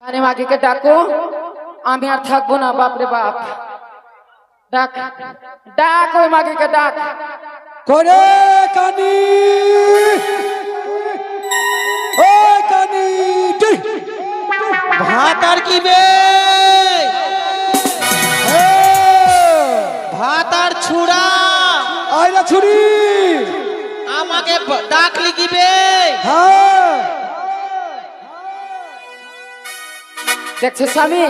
আরে মাগিকে ডাকো, আমি আর থাকবো না। বাপরে বাপ, ডাক ডাক, ওই মাগিকে ডাক। করে কানি, ও কানি ভাত আর কি বে, ভাত আর ছুড়া, আইলা ছুরি আমাকে ডাকলি কি বে? হ্যাঁ দেখছো স্বামী,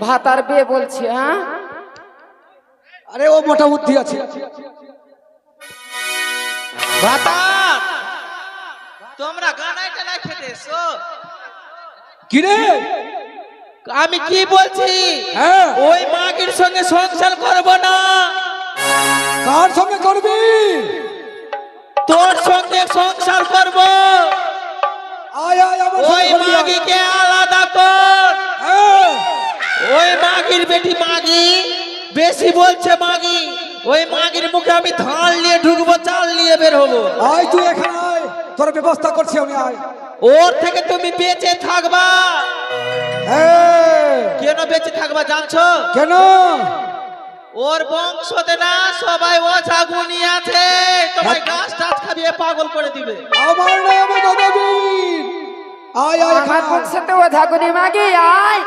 ভাত আর বিয়ে বলছি। হ্যাঁ, আরে ও মোটা বুদ্ধি আছে। ভাতার তোমরা গানাই টানাই খেতেছো? কি রে? আমি কি বলছি, হ্যাঁ ওই মাগির সঙ্গে সংসার করব না। কার সঙ্গে করবি? তোর সঙ্গে সংসার করব। আয় আয় আমার ওই সঙ্গে করবি, আয়। মাগিকে আলাদা কর। হ্যাঁ ওই মাগির বেটি মাগি বেশি বলছে মাগি। ওই মাগির মুখে আমি ধান নিয়ে ঢুকবো, চাল নিয়ে বের হবো। আয় তুই এখানে আয়, তোর ব্যবস্থা করছি আমি, আয়। ওর থেকে তুমি বেঁচে থাকবা। হ্যাঁ কেন বেঁচে থাকবা জানছো? কেন? ওর বংশতে না সবাই ওঝা গুনি আছে, তোমায় গাছ টাছ খাবিয়ে পাগল করে দিবে। আমার নাম দাদাবীর। আয় আয় আমার এখানে আয়। বংশতে ও ধাগুনি মাগি। আয়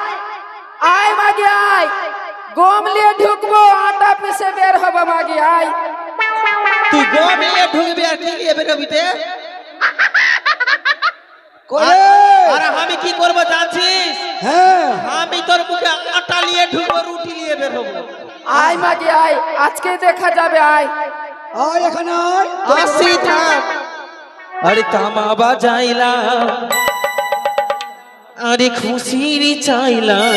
আয় মাগি, আয়। গম নিয়ে ঢুকবো, আটা পিসে বের হবো মাগি। আয়, তুই গম নিয়ে ঢুকবি আর কি নিয়ে বেরোবি তে? করে আর আমি কি করব জানছিস? হ্যাঁ আমি তোর মুখে আটা নিয়ে ঢুকবো, রুটি নিয়ে বের হবো। আয় মাগি, আয়। আজকে দেখা যাবে। আয়, আয় এখানে আয়। আসি থাক। আরে তামা বাজাইলাম, আরে খুশির চাইলাম,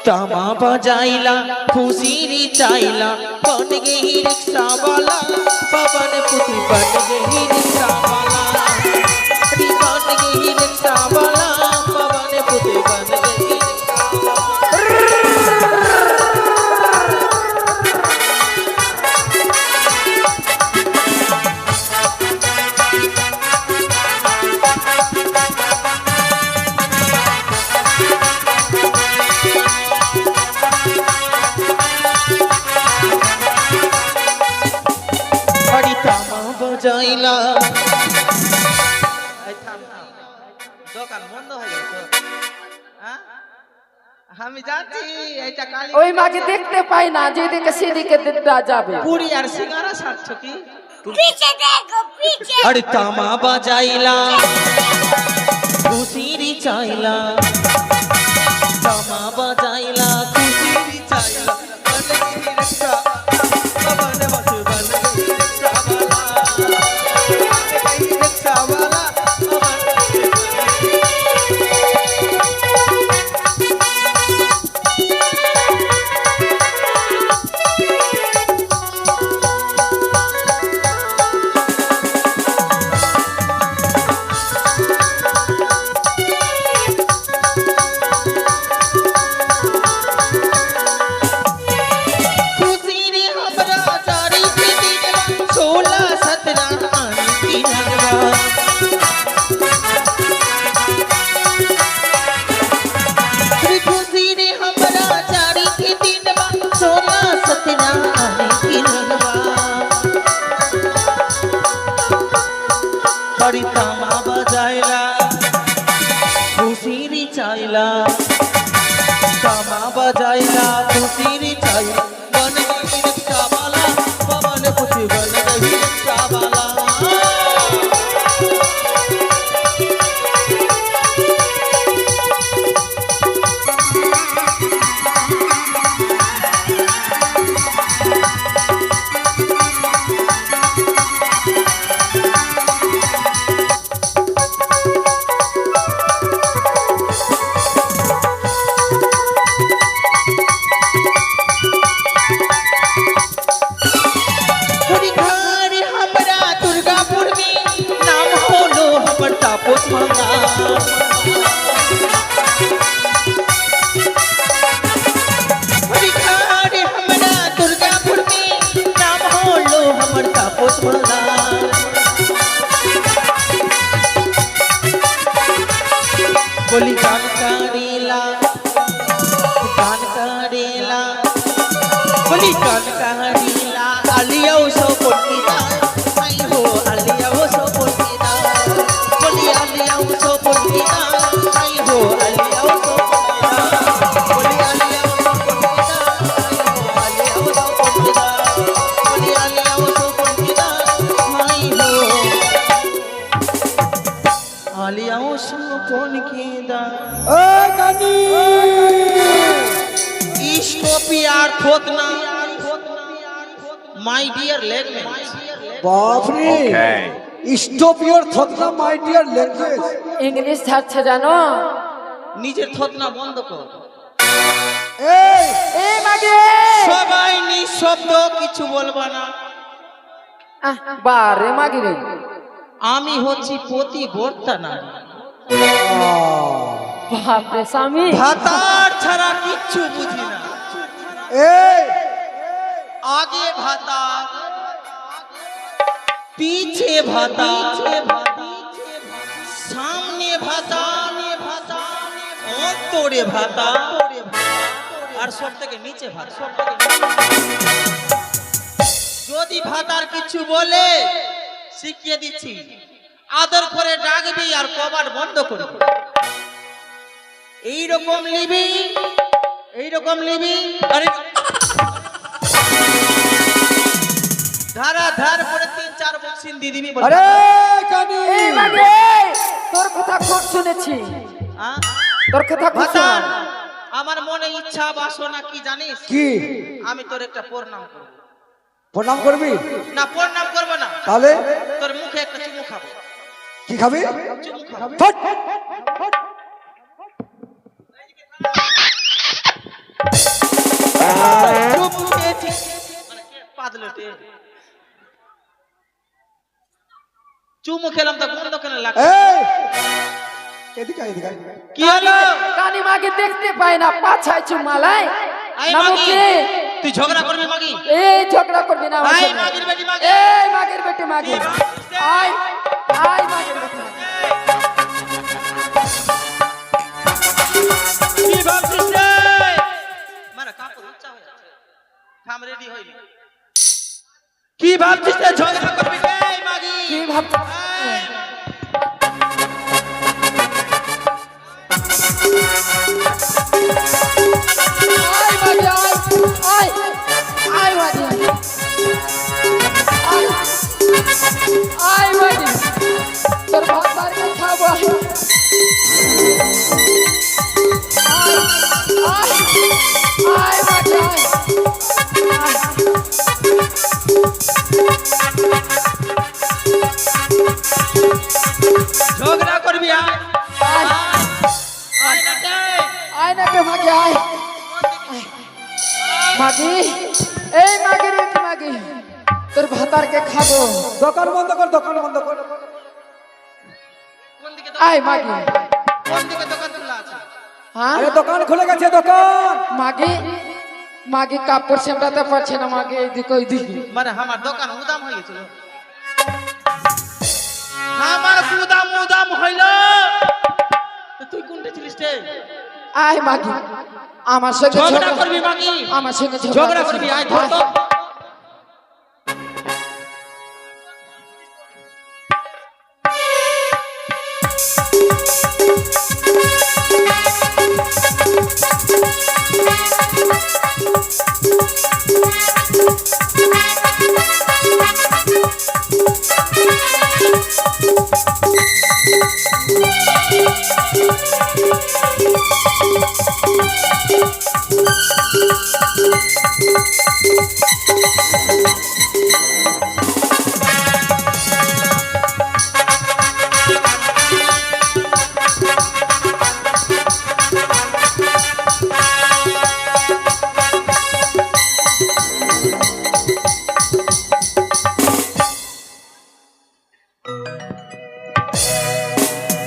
তামা বাজাইলা খুশির চাইলা, বন গেহি রিক্সাওয়ালা, পवन पुती बन गई रिक्सावाला, अरे बन गई रिक्सावाला, पवन पुती बन गई अरे तामा बजाइला। দোকান বন্ধ হয়ে গেল তো? হ্যাঁ? আমি যাচ্ছি, এইটা কালি ওই মাগি দেখতে পাই না, যেদিকে সেদিকে যাবে। পুরি আর সিঙ্গারা ছাড়ছ কি? पीछे देखो पीछे अरे तामा बजाइला खुशिरी चाइला, तामा बजाइला खुशिरी चाइला, बन गई रिक्शा, पवन बस बन गई रिक्शावाला, बन गई रिक्शावाला, पवन बस बन गई। खुशिरी हमरा चारी की दिनवा, 16-17 आनी की नगवा। खुशिरी हमरा चारी की दिनवा, 16-17 आनी की नगवा। अरे तामा बजाइला खुशिरी चाइला, तामा बजाइला खुशिरी चाइला, बन गई रिक्शावाला, पवन पुती बन गई रिक्शावाला। গান কারিলা বলি গান কারিলা আলিয়াও সপন্নিতা আই হো আলিয়াও সপন্নিতা বলি আলিয়াও সপন্নিতা আই হো আলিয়াও সপন্নিতা বলি আলিয়াও সপন্নিতা আই হো আলিয়াও সপন্নিতা বলি আলিয়াও সপন্নিতা আই হো আলিয়াও সপন্নিতা এই কানি Stop खोदना माय डियर लैंग्वेज বাপ রে স্টপ ইওর থটনা মাই ডিয়ার ল্যাঙ্গুয়েজ ইংলিশ ছাড়ছে জানো? নিজের থতনা বন্ধ কর এই এই মাগে সবাই নিঃশব্দ কিছু বলবা না বারে মাগি রে আমি হচ্ছি পতিব্রতা নারী বাপরে স্বামী ভাতার ছাড়া কিচ্ছু বুঝি না এই आगे भाता पीछे भाता सामने भाता অন্তরে ভাতা আর সব থেকে নিচে ভাত যদি ভাতার কিছু বলে শিখিয়ে দিচ্ছি আদর করে ডাকবি আর কবাট বন্ধ করবি এইরকম নিবি আরে ধারা ধার করে 3-4 বক্সিন দিয়ে দিবি আরে কানি এই মাগে তোর কথা খুব শুনেছি হ্যাঁ তোর কথা খুব ভাতার শুনেছি। আমার মনে ইচ্ছা বাসনা কি জানিস কি আমি তোর একটা প্রণাম করব প্রণাম করবি না প্রণাম করব না তাহলে তোর মুখে একটা চুমু খাবো কি খাবি চুমু খাবো ফট চুমু খেয়েছি মানে পাদলটে চুমু খেলাম তো গন্ধ কেন লাগছে এই এদিকে এদিকে কি হলো কানি মাগে দেখতে পাই না পাছায় চুমালাই আই নামো মাগি কে? তুই ঝগড়া করবি মাগি এই ঝগড়া করবি না আমার আই সঙ্গে। মাগির বেটি মাগি এই মাগের বেটে মাগে আয় আয় মাগের বেটে কি ভাবছিস রে মারা কাপড় উচ্চা হয়ে যাচ্ছে থাম রেডি হইলি কি ভাবছিস রে ঝগড়া করবি এই মাগি কি ভাব এই, আয় মাগে আয় আয় মাগে আয় আয় মাগে তোর ভাত বাড়ি খাবো আয় আয় মাগে আয় ঝগড়া করবি আয় আয় আয় না কে আয় না কে মাগে আয় মাগি এই মাগি রে মাগি তোর ভাতারকে খাবো দোকান বন্ধ কর দোকান বন্ধ কর কোন দিকে আয় মাগি কোন দিকে দোকান খোলা আছে হ্যাঁ আরে দোকান খুলে গেছে দোকান মাগি মাগি কাপড় সেমটাতে পারছে না মাগি এইদিকে ওইদিকে মানে আমার দোকান উদাম হয়ে গেছিল আমার উদাম হইল তো তুই কোনটা ছিলিস রে আয় মাগি আমার সঙ্গে ঝগড়া করবি মাগি আমার সঙ্গে ঝগড়া করবি আয় ধর তো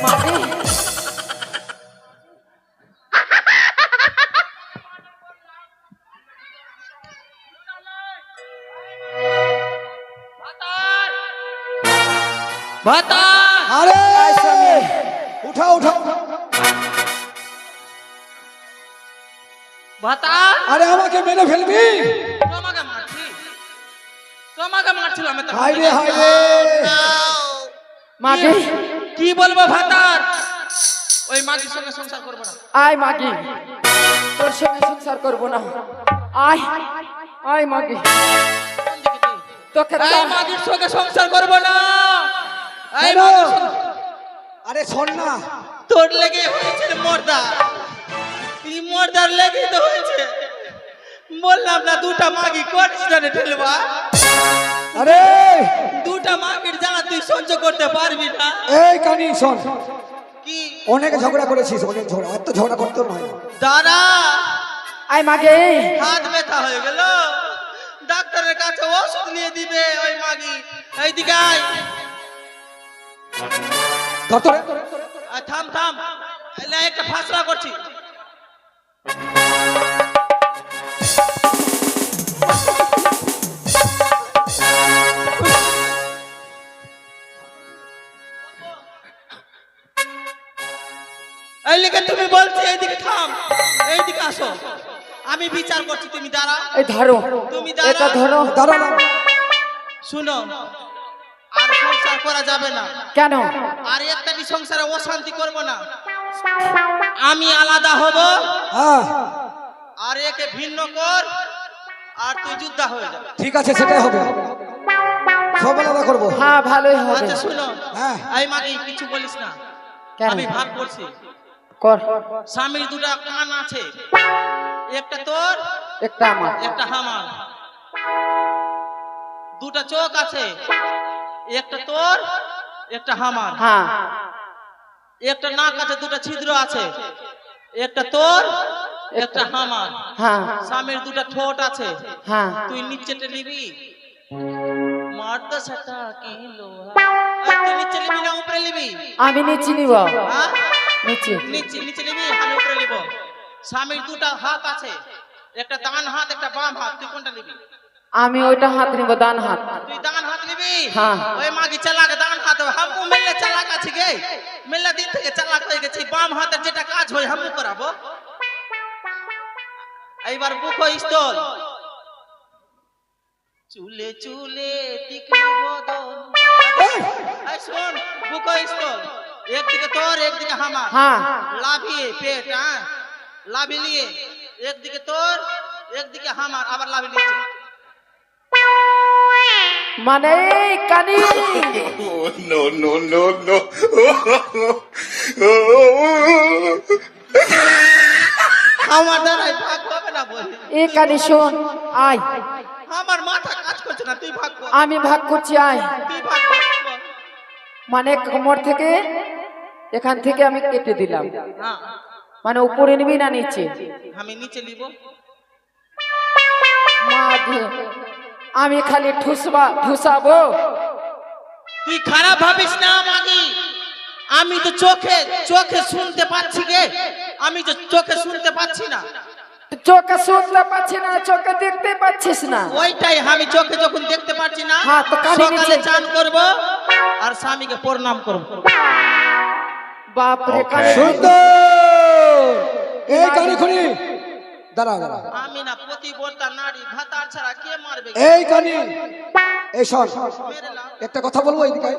মাগি ভাতা আরে উঠাও উঠাও ভাতা আরে আমাকে মেরে ফেলবি? তোমাকে মারছি, তোমাকে মারছিলাম আমি তো। হায় রে হায় রে। মাগি কি বলবো ভাতার, ওই মাগির সঙ্গে সংসার করবো না। আয় মাগি, তোর সঙ্গে সংসার করবো না। আয় আয় মাগি, তোকে এই মাগির সঙ্গে সংসার করবো না। এই কেন? মাগির সঙ্গে- আরে শোন না, তোর লেগে হয়েছে রে মর্দা, তুই মর্দার লেগে তো হয়েছে। বললাম না দুটা মাগি করিস না রে ঠেলবা, আরে দুটা মাগির জ্বালা তুই সহ্য করতে পারবি না। এই কানি শোন, কি অনেক ঝগড়া করেছিস, অনেক ঝগড়া, এত ঝগড়া করতে নয়। দাদা আয় মাগি, হাত ব্যথা হয়ে গেল, ডাক্তারের কাছে ওষুধ নিয়ে দিবে ওই মাগি। এইদিকে আয়। ধর ধর। আয়, থাম থাম, এলে একটা ফাসলা করছি। এই লিখে তুমি বলছি এইদিকে থাম, এইদিকে আসো, আমি বিচার করছি, তুমি দাঁড়াও। এই ধরো, তুমি দাঁড়াও। এটা ধরো। দাঁড়ালাম। শুনো, আর সংসার করা যাবে না, কেন? আর একটা সংসারে অশান্তি করব না। আমি আলাদা হব, হ্যাঁ আর একে ভিন্ন কর, আর তুই যুদ্ধা হয়ে যা। ঠিক আছে, সেটাই হবে, সব আলাদা করবো। হ্যাঁ ভালোই হবে। আচ্ছা শুনো, হ্যাঁ। এই মাগি কিছু বলিস না, কেন? আমি ভাগ করছি। কর, স্বামীর দুটা কান আছে, একটা তোর একটা আমার। একটা আমার। দুটা চোখ আছে, একটা তোর একটা আমার। হ্যাঁ একটা নাক আছে, দুটা ছিদ্র আছে, একটা তোর একটা আমার। হ্যাঁ স্বামীর দুটা ঠোঁট আছে, হ্যাঁ তুই নিচেটা নিবি, মারতে সেটা কি লোহা। এই, তুই নিচে নিবি না উপরে নিবি? আমি নিচে নিব, হ্যাঁ? নিচে। নিচে নিচে নিবি, আমি উপরে নিব। স্বামীর দুটা হাত আছে, একটা ডান হাত একটা বাম হাত, তুই কোনটা নিবি? আমি ওইটা হাত নিব, ডান হাত। তুই ডান হাত নিবি? হ্যাঁ। ওই মাগি চালাক ডান হাত, হামু মিললে চালাক আছে গে, মিললে দিন থেকে চালাক হয়ে গেছি। বাম হাতের যেটা কাজ হয় হামু করাবো। এইবার বুকো স্থল, চুলে চুলে টিকলি বদন। এই শোন, বুকো স্থল, একদিকে তোর একদিকে আমার। হ্যাঁ লাভিয়ে পেট, হ্যাঁ লাভি নিয়ে, একদিকে তোর একদিকে আমার, আবার লাভি নিচ্ছে। মানে এই কানি, Oh, no, no, no, no. আমার দ্বারাই ভাগ হবে না বলে, এই কানি শোন, আয়। আমার মাথা কাজ করছে না, তুই ভাগ কর, আমি ভাগ করছি, আয়। তুই ভাগ কর। মানে কোমর থেকে, এখান থেকে আমি কেটে দিলাম। হ্যাঁ, মানে উপরে নিবি না নিচে? আমি নিচে নিব। মাগে, আমি খালি ঠুসাবো? তুই খারাপ ভাবিস না মাগি, আমি তো চোখে চোখে শুনতে পাচ্ছি গে, আমি তো চোখে শুনতে পাচ্ছি না। চোখে শুনতে পাচ্ছি না, চোখে দেখতে পাচ্ছিস না? ওইটাই, আমি চোখে যখন দেখতে পাচ্ছি না, হ্যাঁ, তো কানে সকালে নিচে। চান করব আর স্বামীকে প্রণাম করব। বাপরে কানে। সুন্দর। এই কানি খুনি, দাঁড়া দাঁড়া। আমি না প্রতিবর্তা নারী, ভাতার ছাড়া কে মারবে? এই কানি, এই শোন, মেরে নাও। একটা কথা বলবো এইদিকে।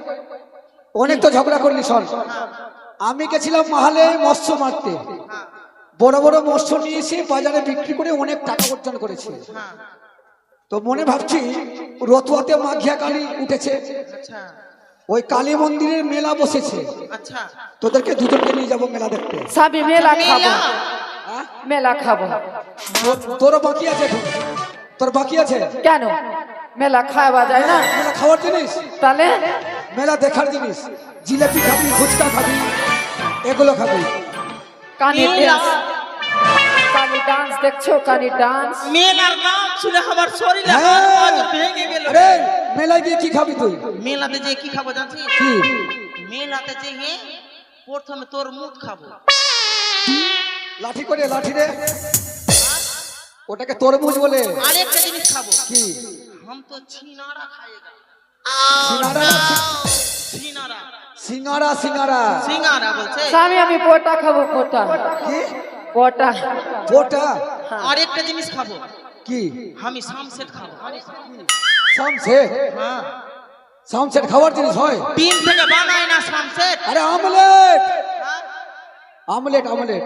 অনেক তো ঝগড়া করলি, শোন। আমি গেছিলাম মাহালে মৎস্য মারতে, হ্যাঁ বড় বড় মৎস্য নিয়ে এসে বাজারে বিক্রি করে অনেক টাকা অর্জন করেছি। হ্যাঁ, তো মনে ভাবছি রতুয়াতে মাঘিয়া কালী উঠেছে, আচ্ছা ওই কালী মন্দিরের মেলা বসেছে, আচ্ছা। তোদেরকে দুজনকে নিয়ে যাবো মেলা দেখতে। সাবি মেলা খাবো, মেলা? হ্যাঁ? মেলা খাবো। তোরও বাকি আছে এখন? তোর বাকি আছে? কেন? মেলা খাওয়া যায় না? মেলা খাওয়ার জিনিস, তাহলে মেলা দেখার জিনিস। জিলাপি খাবি, ফুচকা খাবি, এগুলো খাবি। কানি মেলা? ডান্স, কানি ডান্স দেখছো? কানি ডান্স। মেলার নাম শুনে আমার শরীরে হ্যাঁ। হাত পা যে ভেঙে গেল। আরে মেলায় গিয়ে কি খাবি তুই? মেলাতে যে কি খাবো জানছিস? কি? মেলাতে যে প্রথমে তোর মুখ খাবো। লাঠি করে, লাঠি রে, ওটাকে তরমুজ বলে। আরেকটা জিনিস খাবো, কি? हम तो छिनारा खाएगा। সিঙ্গারা, छिनारा সিঙ্গারা, সিঙ্গারা। সিঙ্গারা বলছে। স্বামী আমি পোটা খাবো, পোটা। কি? কোটা কোটা আর একটা জিনিস খাবো, কি আমি সামসেট খাবো। সামসেট? হ্যাঁ, সামসেট খাবার জিনিস হয়? ডিম থেকে বানায় না সামসেট। আরে আমলেট, হ্যাঁ? Omelette, omelette.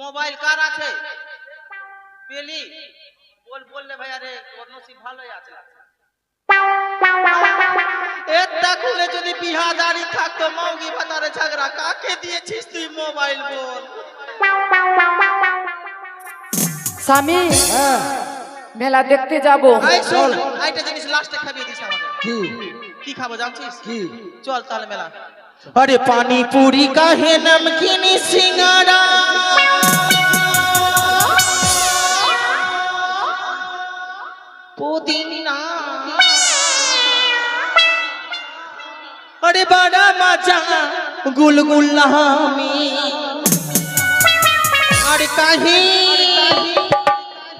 মোবাইল কার আছে পেলি বললে ভাই, আরে ওর নসিব ভালোই আছে। এটা খুলে যদি বিহাদারি থাকতো, মৌগি ভাতারে ঝগড়া, কাকে দিয়েছিস তুই মোবাইল বল? স্বামী হ্যাঁ, মেলা দেখতে যাব। এই শোন, একটা জিনিস লাস্টে খাইয়ে দিস আমাকে। কি কি খাবো জানছিস? কি? চল তাহলে মেলা। अरे पानी पूरी का है नमकीन सिंगारा, पुदीना, अरे बड़ा मजा गुलगुला में, अरे काहे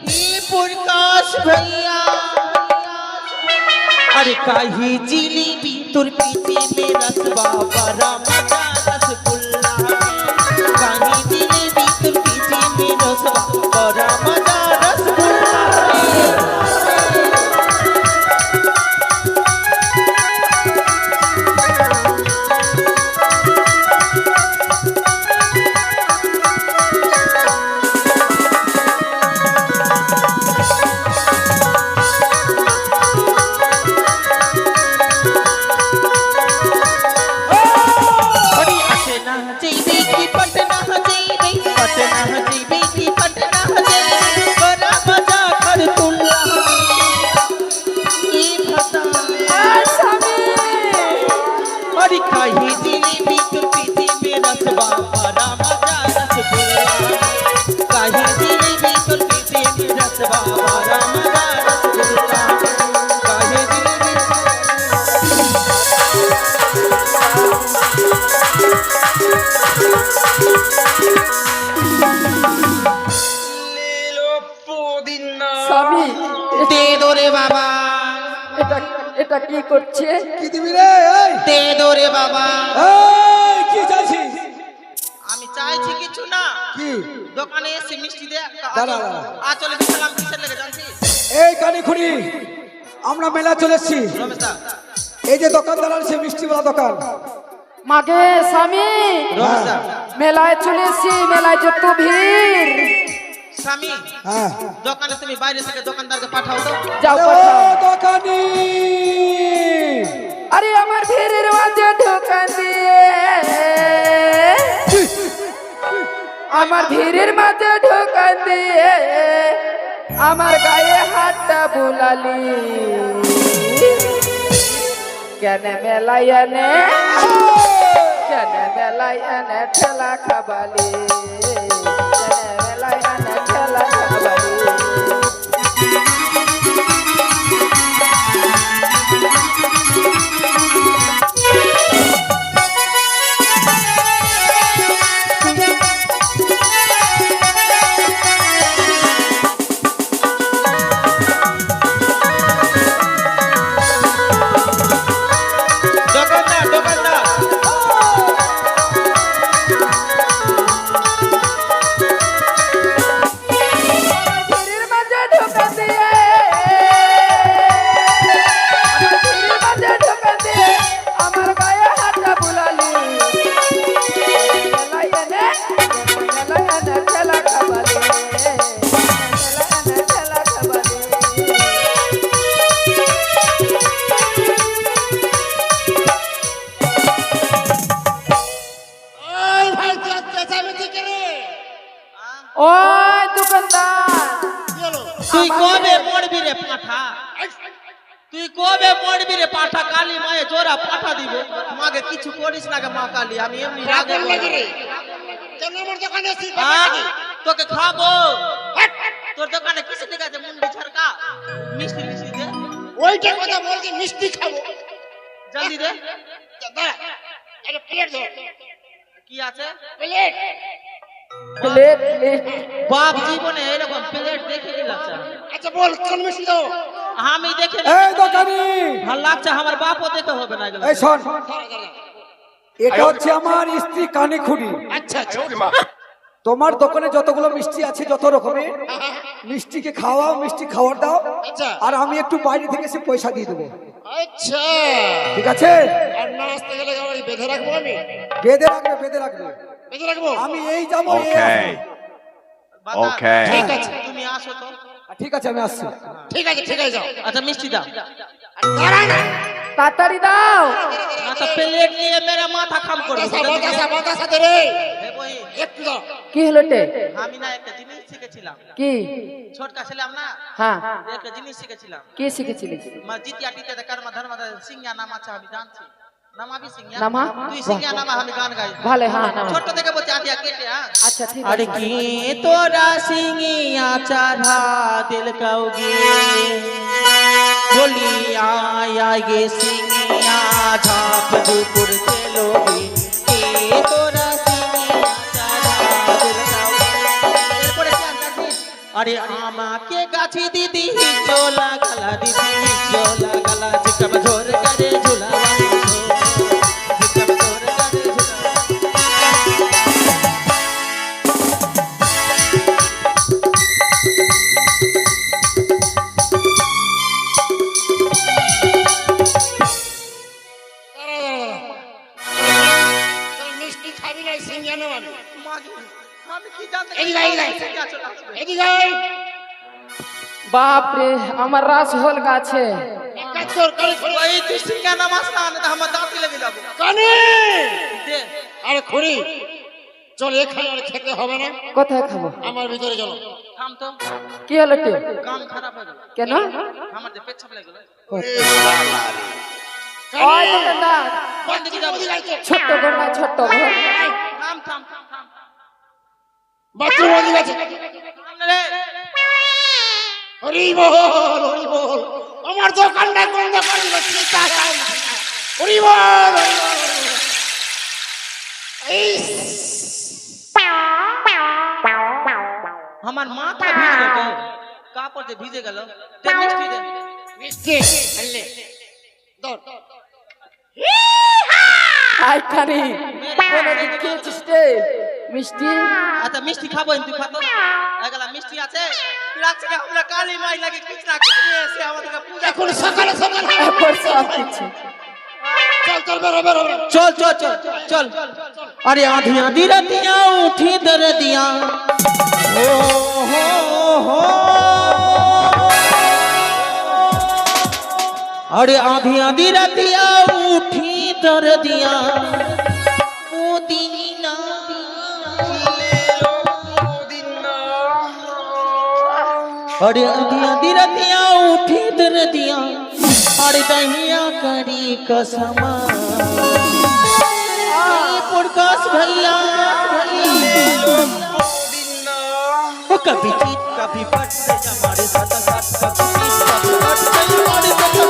ही प्रकाश भैया, अरे काहे जिलेबी तुर पीते में रसवा, बड़ा मजा रसगुल्ला में, काहे जिलेबी तुर पीते में रसवा, बड़ा मजा रसगुल्ला में। স্বামী দে দো রে বাবা, এটা এটা কি করছে? কি দিবি রে? এই দে দো রে বাবা। এই কি চাইছিস? আমি চাইছি কিছু না, কি? দোকানে এসে মিষ্টি দে। দাঁড়া, দাঁড়া। আচলে দিছিলাম কিসের লেগে জানছিস? এই কানে খুঁড়ি, আমরা মেলা চলে এসছি। রমেশ দা, এই যে দোকানদার আছে মিষ্টিওয়ালা দোকান। মাগে স্বামী রমেশ দা, মেলায় চলে এসছি, মেলায় যত ভিড়। স্বামী হ্যাঁ, দোকানে তুমি বাইরে থেকে দোকানদারকে পাঠাও তো। যাও ও পাঠাও। দোকানি, আরে আমার ভিড়ের মাঝে ঢোকান দিয়ে, আমার ভিড়ের মাঝে ঢোকান দিয়ে আমার গায়ে হাতটা বুলালি, কেন মেলায় এনে, কেন মেলায় এনে ঠেলা খাবালি, কেন মেলায় এনে ঠেলা খাবালি। দোকানদার, দোকানদার, ভিড়ের মাঝে ঢোকা দিয়ে, আমার ভিড়ের মাঝে ঢোকা দিয়ে আমার গায়ে হাতটা বুলালি, মেলায় এনে ঠেলা খাবালি, মেলায় এনে ঠেলা খাবালি। ওই দোকানদার, তুই কবে মরবি রে পাঠা? তুই কবে মরবি রে পাঠা? কালী মায়ে জোড়া পাঠা দিব, মাকে কিছু করিস না গে মা কালী। আমি এমনি রাগে তোকে খাবো। তোর দোকানে কিছু ঠিক আছে? মুন্ডি ছাড়কা মিষ্টি মিষ্টি দে। ওইটা কথা বলছি, মিষ্টি খাবো। জলদি দে। দাঁড়া, একটা প্লেট দে। কি আছে? প্লেট। প্লেট প্লেট বাপ জীবনে এরকম প্লেট দেখে নি লাগছে। আচ্ছা বল, কোন মিষ্টি দাও? আমি দেখে এই দোকানি, ভাল লাগছে, আমার বাপও দেখে হবে না এগুলো। এই শোন, এটা হচ্ছে আমার স্ত্রী কানে খুঁড়ি। আচ্ছা আচ্ছা তোমার দোকানে যতগুলো মিষ্টি আছে যত রকমের মিষ্টিকে খাওয়াও, মিষ্টি খাওয়ার দাও, আচ্ছা আর আমি একটু বাইরে থেকে এসে পয়সা দিয়ে দেবো, আচ্ছা। ঠিক আছে? আর না আসতে গেলে আমার বেঁধে রাখবো, আমি বেঁধে রাখবে, বেঁধে রাখবে। বেঁধে রাখবো। আমি এই যাবো, এই Okay. বাতা, Okay. ঠিক আছে তুমি আসো তো। আসবো। ঠিক আছে, আমি আসছি। ঠিক আছে ঠিক আছে যাও। আচ্ছা মিষ্টি দাও। আর দাঁড়ান, তাড়াতাড়ি দাও। আচ্ছা প্লেট নিয়ে মেরে মাথা খাম করবে। বাতাসা বাতাসা দে রে, এ বই, একটু দাও। কি হলো টে? আমি না একটা জিনিস শিখেছিলাম। কি? ছোটকা ছিলাম না, হ্যাঁ, একটা জিনিস শিখেছিলাম। কি শিখেছিলি? মসজিদ ইয়াটিতে কর্ম ধর্ম সিংহা নাম আছে, আমি জানছি। নামাবি সিংহা, নামা? তুই সিংহা নামা, আমি গান গাই। ভালো, হ্যাঁ নামা। ছোট থেকে বলছি আদিয়া কেটে। হ্যাঁ আচ্ছা ঠিক अरे আছে। की तोरा सिंगिया चढ़ा दिल कौगी, बोली आया ये सिंगिया झाप झुपुर चलोगी, की तोरा सिंगिया चढ़ा दिल कौगी। এরপরে কি আর গাছিস? अरे आमा के गाछी दीदी झोला गला, दीदी झोला गला, जिकब झोर करे झूला, जिकब झोर करे झूला। দাঁড়া, দাঁড়া। তোর মিষ্টি খাবি না, সিঙ্গা নেব আমি। আমি কি জানতে এদিকে আয়, এদিকে আয়। এদিকে আয়। বাপ রে, আমার রাস হল গাছে। এক কাজ কর, কানে খুঁড়ি। ওই তুই সিঙ্গা নামাজ না আনে তো আমার দাঁতই লেগে যাবো। কানে। দে আরে খুঁড়ি, চল এখানে আর খেতে হবে না, কোথায় খাবো? আমার ভিতরে চলো। থাম তো, কি হলো টে? কাম খারাপ হয়ে গেল। কেন? আমার যে পেট ছাপ লেগে গেল। ওই দোকানদার, বন্ধ কি যাবো? ছোট্ট ঘর না, ছোট্ট ঘর। থাম থাম থাম থাম। বাথরুম ওদিকে আছে। সামনে রে। হরি বল, হরি বল। আমার দোকানটা বন্ধ করে দিল, সীতারাম। হরি বল, হরি বল, হরি বল। ইস, আমার মাথা ভিজে গেল, কাপড় যে ভিজে গেল। দে মিষ্টি দে। মিষ্টি আনলে। ধর। আই খানি কোনদিন খেয়েছিস রে মিষ্টি? আচ্ছা মিষ্টি খাবো, তুই খাতো। এগুলা মিষ্টি আছে, লাগছে কি আমরা কালী মাই লাগে কিচরা কিচরে এসে আমাদেরকে পূজা এখন সকালে সকালে এরপর সব কিছু। চল চল বেরো বেরো বেরো। चल चल चल चल। अरे आधी आधी रतिया उठी दर्दिया, हो हो। अरे आधी आधी रतिया उठी दर्दिया, पुदीना अरे आधी आधी रतिया उठी दर्दिया, अरे दहिया करी कसमा। प्रकाश भैया वो कभी जीत कभी पट से हमारे साथ साथ, कभी जीत कभी पट से हमारे साथ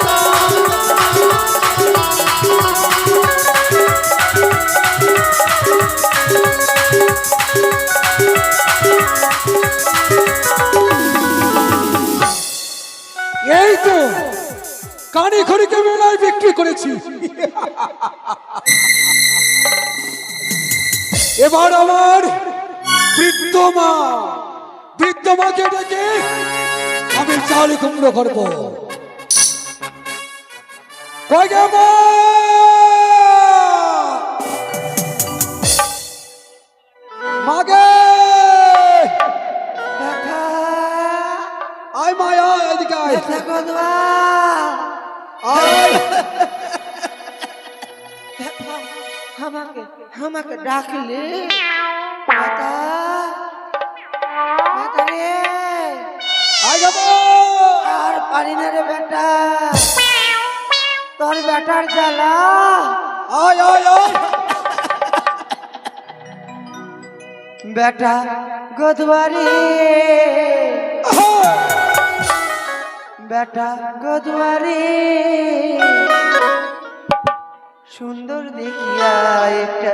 এই তো কানে খড়িকে মেলায় বিক্রি করেছি। এবার আমার বৃদ্ধ মাকে ডেকে আমি চাল কুমড়ো করবো। কই গে মা? মাগে আয় মায়া, এদিকে আয়। আয়। আমাকে আমাকে ডাকলে মাতা মাতা রে, আয় যাবো। আর পারি না রে বেটা, তোর বেটার জ্বালা। আয় আয় আয়। বেটা গদুয়ারি, বেটা গদুয়ারি, সুন্দর দেখিয়া একটা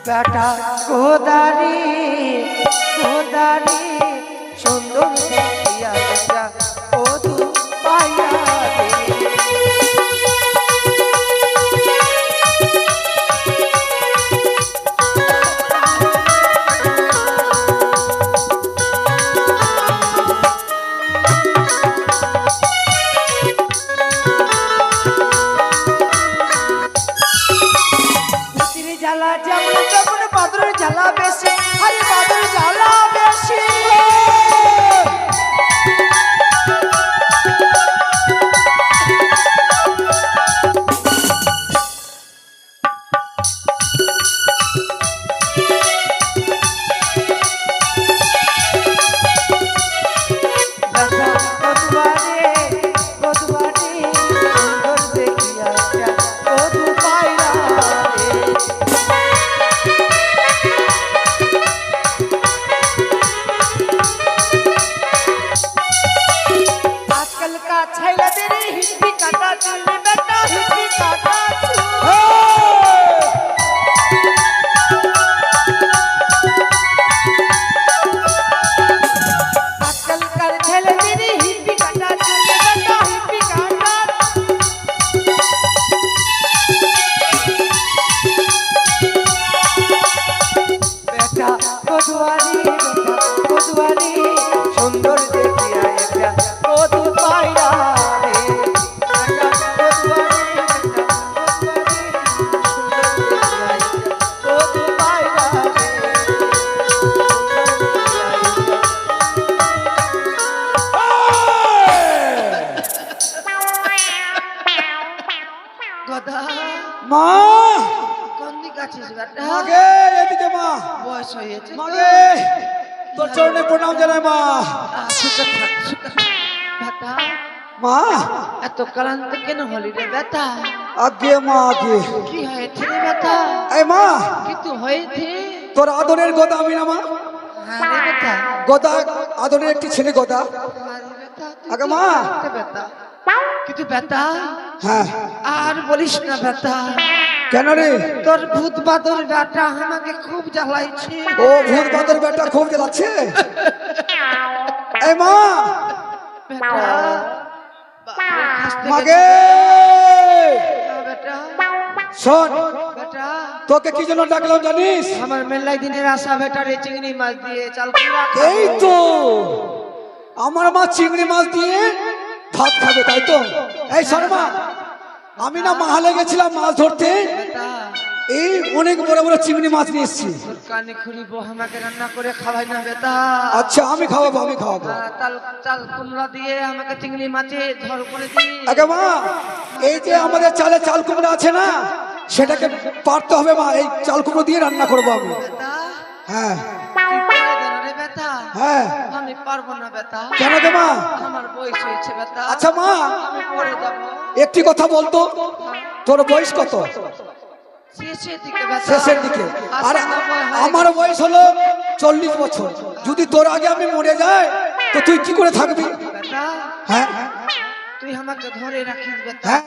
বেটা গোদারি, গোদারি, সুন্দর দেখিয়া একটা ও বেটা মা কোন দিকে আছিস বেটা মাগে এদিকে মা বয়স হয়েছে তো। মাগে তোর চরণে প্রণাম জানাই মা সুখে থাক সুখে থাক। বেটা মা এত ক্লান্ত কেন হলি রে বেটা আগে মা আগে কি হয়েছে রে বেটা এই মা কিন্তু হয়েছে তোর আদরের গদা আমি না মা হ্যাঁ রে বেটা গদা আদরের একটি ছেলে গদা হ্যাঁ রে বেটা তুই আগে কি মা। করতে বেটা কিন্তু বেটা হ্যাঁ আর বলিস না বেটা কেন রে তোর ভূত বাদর বেটা আমাকে খুব জ্বালাইছে ও ভূত বাদর বেটা খুব জ্বালাচ্ছে এই মা বেটা বাপরে, হাসতে মাগে গেছে না বেটা শোন বেটা তোকে কি জন্য ডাকলাম জানিস আমার মেলাই দিনের আশা বেটা রে চিংড়ি মাছ দিয়ে চাল কুমড়া খাবো। এই তো আমার মা চিংড়ি মাছ দিয়ে ভাত খাবে তাই তো এই শর্মা আমি না মাহালে গেছিলাম মাছ ধরতে বেটা এই অনেক বড় বড় চিংড়ি মাছ নিয়ে এসেছি তোর কানে খুঁড়িব আমাকে রান্না করে খাওয়াই না বেটা আচ্ছা আমি খাওয়াবো আমি খাওয়াবো চাল কুমড়া দিয়ে আমাকে চিংড়ি মাছে ঝড় করে দিই আগে মা এই যে আমাদের চালে চাল কুমড়ো আছে না সেটাকে পারতে হবে মা এই চাল কুমড়ো দিয়ে রান্না করবো আমি বেটা হ্যাঁ তুই পারে দেন রে বেটা হ্যাঁ আমি পারবো না বেটা কেন গে মা আমার বয়স হয়েছে বেটা আচ্ছা মা আমি পড়ে যাবো একটি কথা বলতো তোর বয়স কত শেষের দিকে বেটা শেষের দিকে আর আমার বয়স হলো 40 বছর যদি তোর আগে আমি মরে যাই তো তুই কি করে থাকবি বেটা হ্যাঁ তুই আমাকে ধরে রাখিস বেটা হ্যাঁ